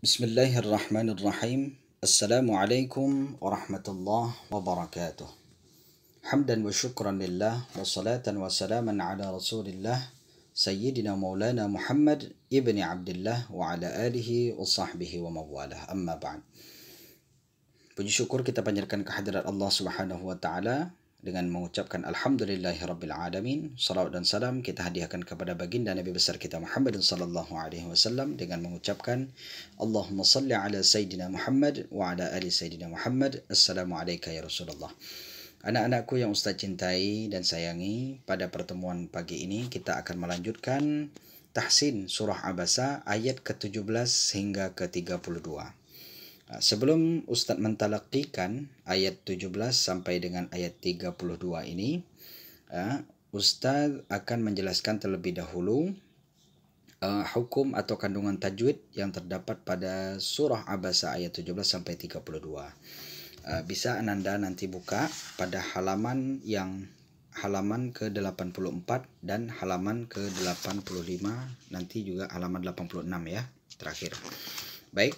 Bismillahirrahmanirrahim. Assalamualaikum warahmatullahi wabarakatuh. Hamdan wa syukran lillah wa salatan wa salaman ala rasulillah Sayyidina Maulana Muhammad ibni Abdullah wa ala alihi wa sahbihi wa mawalah. Amma ba'd. Puji syukur kita panjatkan kehadirat Allah Subhanahu wa taala dengan mengucapkan alhamdulillahi rabbil alamin. Salawat dan salam kita hadiahkan kepada baginda Nabi besar kita Muhammad sallallahu alaihi wasallam dengan mengucapkan Allahumma salli ala sayyidina Muhammad wa ala ali sayyidina Muhammad. Assalamualaikum ya Rasulullah. Anak-anakku yang Ustaz cintai dan sayangi, pada pertemuan pagi ini kita akan melanjutkan tahsin surah Abasa ayat ke-17 hingga ke-32. Sebelum Ustadz mentalaqikan ayat 17 sampai dengan ayat 32 ini, Ustadz akan menjelaskan terlebih dahulu hukum atau kandungan tajwid yang terdapat pada surah Abasa ayat 17 sampai 32. Bisa Ananda nanti buka pada halaman ke-84 dan halaman ke-85, nanti juga halaman 86 ya, terakhir. Baik.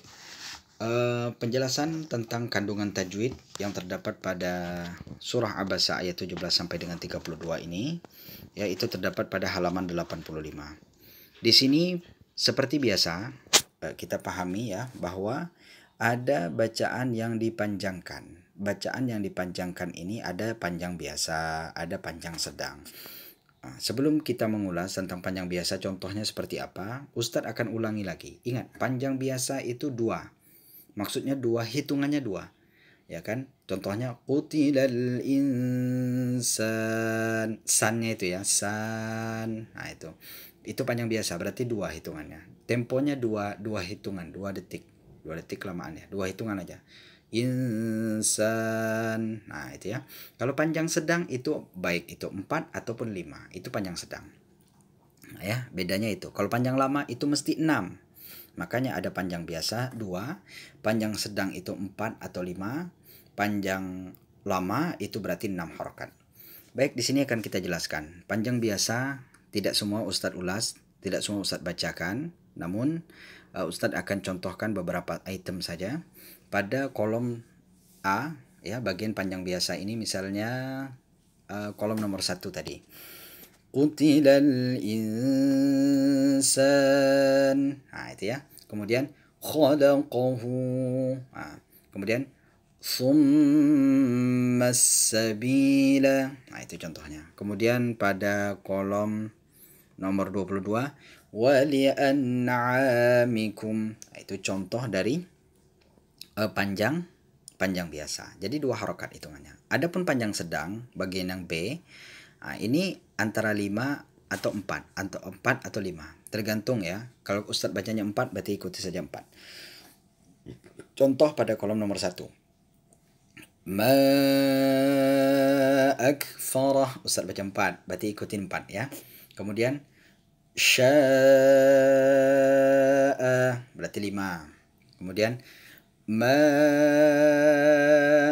Penjelasan tentang kandungan tajwid yang terdapat pada surah Abasa ayat 17 sampai dengan 32 ini, yaitu terdapat pada halaman 85. Di sini seperti biasa kita pahami ya bahwa ada bacaan yang dipanjangkan. Bacaan yang dipanjangkan ini ada panjang biasa, ada panjang sedang. Sebelum kita mengulas tentang panjang biasa, contohnya seperti apa, Ustadz akan ulangi lagi. Ingat, panjang biasa itu 2. Maksudnya 2, hitungannya 2. Ya kan? Contohnya qutilal insan. Sannya itu ya, san. Nah, itu. Itu panjang biasa, berarti 2 hitungannya. Temponya 2 hitungan, 2 detik. 2 detik lamaannya, 2 hitungan aja. Insan. Nah, itu ya. Kalau panjang sedang itu baik itu 4 ataupun 5. Itu panjang sedang. Nah, ya, bedanya itu. Kalau panjang lama itu mesti 6. Makanya ada panjang biasa 2, panjang sedang itu 4 atau 5, panjang lama itu berarti 6 harokat. Baik, di sini akan kita jelaskan. Panjang biasa tidak semua Ustadz ulas, tidak semua Ustadz bacakan, namun Ustadz akan contohkan beberapa item saja. Pada kolom A, ya, bagian panjang biasa ini misalnya kolom nomor 1 tadi. Qutilal insan. Nah, itu ya. Kemudian khalaqahu. Nah, kemudian summas sabila. Nah, itu contohnya. Kemudian pada kolom nomor 22 wali'an'amikum. Nah, itu contoh dari panjang biasa. Jadi 2 harokat hitungannya. Adapun panjang sedang bagian yang B, nah, ini antara 5 atau 4 atau 5, tergantung ya. Kalau Ustadz bacanya 4 berarti ikuti saja 4. Contoh pada kolom nomor 1. Ma akfarah, Ustadz baca 4 berarti ikutin 4 ya. Kemudian sya'a berarti 5. Kemudian ma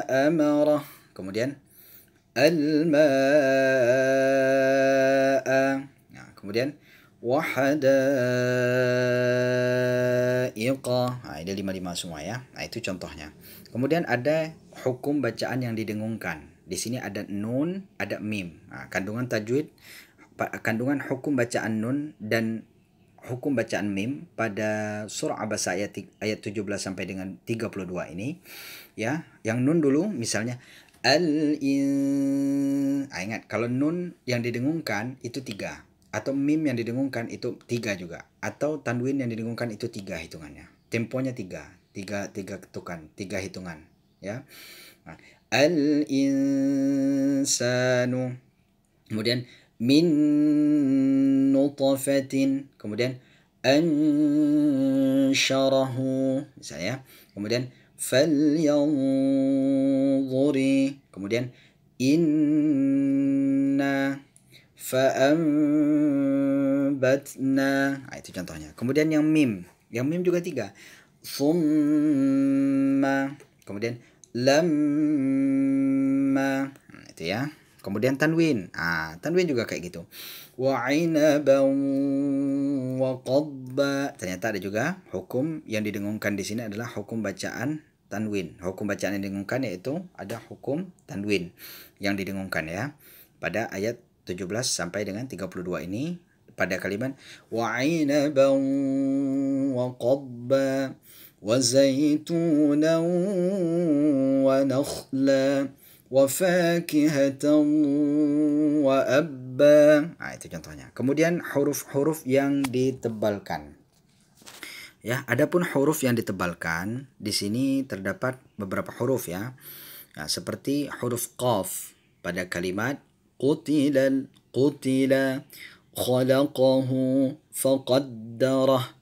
amarah. Kemudian al-ma'a. Nah, kemudian wahadaiqa. Nah, ini 5 semua ya. Nah, itu contohnya. Kemudian ada hukum bacaan yang didengungkan. Di sini ada nun, ada mim. Nah, kandungan tajwid, kandungan hukum bacaan nun dan hukum bacaan mim pada surah Abasa ayat 17 sampai dengan 32 ini ya. Yang nun dulu misalnya ingat, kalau nun yang didengungkan itu 3, atau mim yang didengungkan itu 3 juga, atau tanwin yang didengungkan itu 3 hitungannya. Temponya 3 ketukan, 3 hitungan ya. Nah, al-insanu. Kemudian min nutfatin. Kemudian ansyarahu misalnya. Kemudian falyanzuri. Kemudian inna fa'ambatna. Nah, itu contohnya. Kemudian yang mim juga 3. Summa. Kemudian lamma. Nah, itu ya. Kemudian tanwin. Tanwin juga kayak gitu. Wa 'inaban wa qadba. Ternyata ada juga hukum yang didengungkan di sini adalah hukum bacaan tanwin. Hukum bacaan yang didengungkan yaitu ada hukum tanwin yang didengungkan ya. Pada ayat 17 sampai dengan 32 ini pada kalimat wa 'inaban wa qadba wa zaitunan wa nakhla wa fakihatan wa abba. Itu contohnya. Kemudian huruf-huruf yang ditebalkan. Ya, adapun huruf yang ditebalkan di sini terdapat beberapa huruf ya. Seperti huruf qaf pada kalimat qutila khalaqahu faqaddarah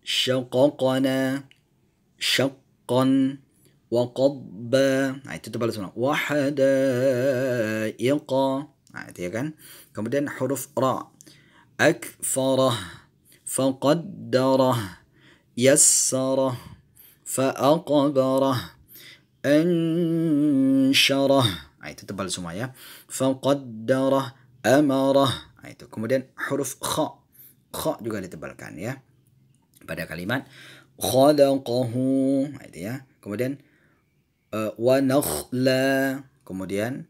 syaqaqana syaqqan wa qadba. Itu tebal semua. Wa hadaiqa. Itu ya kan. Kemudian huruf ra. Akfarah faqaddarah yassarah faqabarah ansyarah. Itu tebal semua ya. Faqaddarah amarah. Itu. Kemudian huruf kha. Kha juga ditebalkan ya. Pada kalimat khalaqahu. Itu ya. Kemudian wa nakhla. Kemudian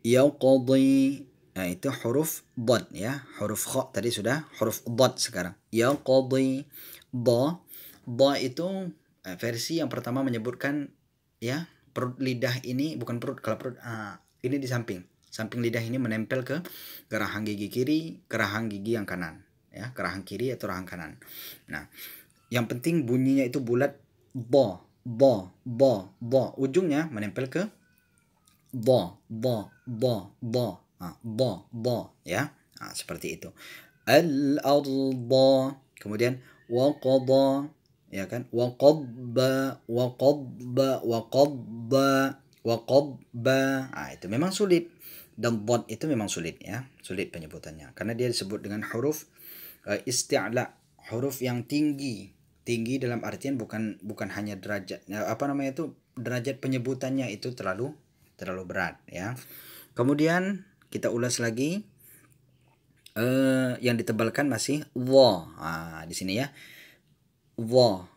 yaqdi. Itu huruf dad ya. Huruf kha tadi sudah, huruf dad sekarang. Yaqdi. Da itu versi yang pertama menyebutkan ya perut lidah ini bukan perut, kalau perut ini di samping lidah ini menempel ke gerahang gigi kiri, gerahang gigi yang kanan ya, gerahang kiri atau gerahang kanan. Nah, yang penting bunyinya itu bulat. Ba ujungnya menempel ke ba ya. Seperti itu. Al-arda. Kemudian waqada ya kan, waqabba. Itu memang sulit, dan dad itu memang sulit ya, sulit penyebutannya karena dia disebut dengan huruf isti'la, huruf yang tinggi dalam artian bukan hanya derajat derajat penyebutannya itu terlalu berat ya. Kemudian kita ulas lagi. Yang ditebalkan masih dha. Di sini ya. Dha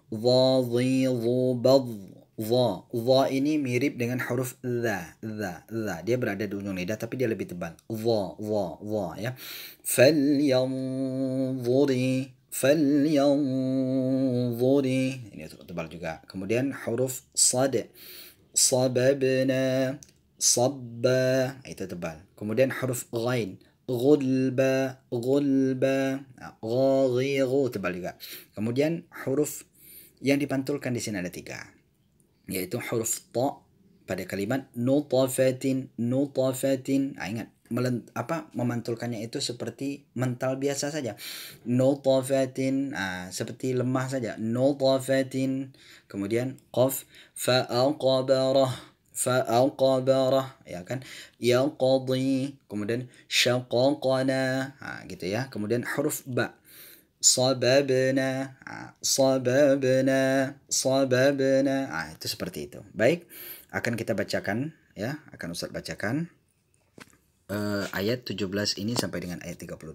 ini mirip dengan huruf dha. Dia berada di ujung lidah tapi dia lebih tebal. Dha ya. Falyanzuri. Ini tebal juga. Kemudian huruf sad. Sababna. Sabba. Itu tebal. Kemudian huruf ghain. Ghulba. Ghaghiru, tebal juga. Kemudian huruf yang dipantulkan di sini ada 3, yaitu huruf ta pada kalimat nutafatin. Ingat, memantulkannya itu seperti mental biasa saja. Nutafatin, seperti lemah saja. Nutafatin. Kemudian qaf fa'aqabarah ya kan, yaqdi. Kemudian syaqaqana, gitu ya. Kemudian huruf ba. Sababna. Itu seperti itu. Baik, akan kita bacakan ya, akan Ustaz bacakan ayat 17 ini sampai dengan ayat 32.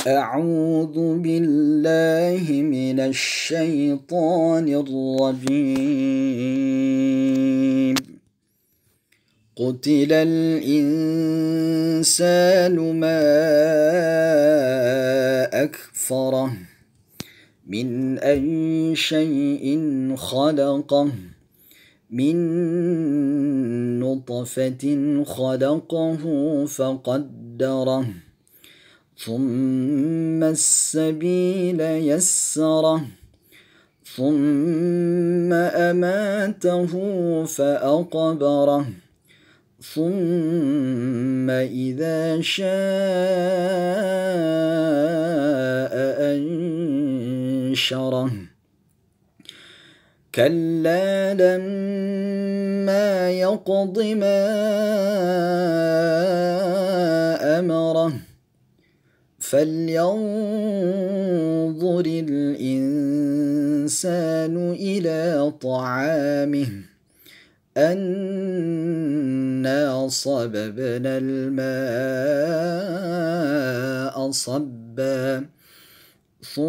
أعوذ بالله من الشيطان الرجيم قتل الإنسان ما أكفره من أي شيء خلقه من نطفة خلقه فقدره ثم السبيل يسره ثم أماته فأقبره ثم إذا شاء أنشره كلا لما يقض ما أمره فلينظر الإنسان إلى طعامه أنا صببنا الماء صبا ثم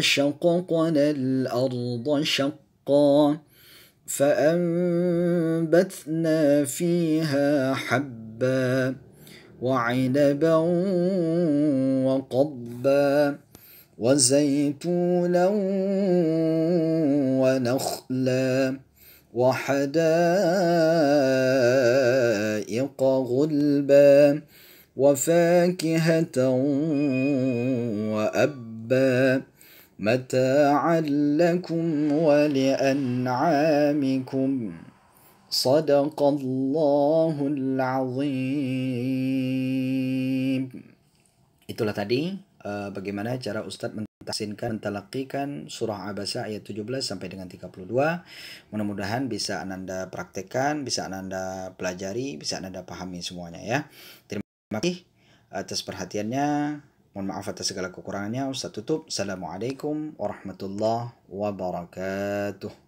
شققنا الأرض شقا فأنبتنا فيها حبا وعنبا وقضبا وزيتونا ونخلا وحدائق غلبا وفاكهة وأبا متاعا لكم ولأنعامكم صدق الله العظيم. Itulah tadi bagaimana cara Ustadz mentalakikan surah Abasa ayat 17 sampai dengan 32. Mudah-mudahan bisa Ananda praktekkan, bisa Ananda pelajari, bisa Ananda pahami semuanya ya. Terima kasih atas perhatiannya. Mohon maaf atas segala kekurangannya. Ustadz tutup. Assalamualaikum warahmatullahi wabarakatuh.